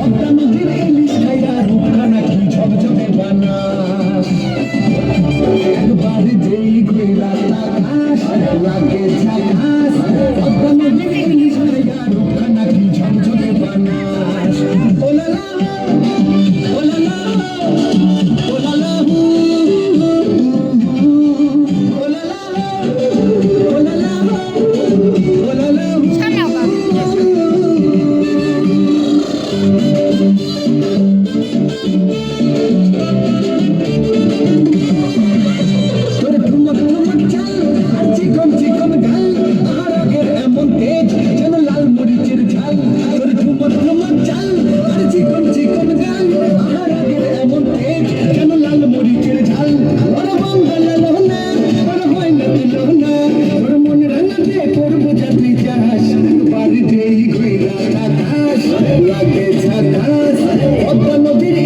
পদ্মা নদীর ইলিশ খাইয়া রূপখানা কি ঝকঝকে বানাস একবার যেই ঘুরা তাকাস লাগে ঝাকাস পদ্মা নদীর ইলিশ খাইয়া রূপখানা কি ঝকঝকে বানাস ওলালা ওলালা ওলালা লাগে ঝাকাস পদ্মা নদীর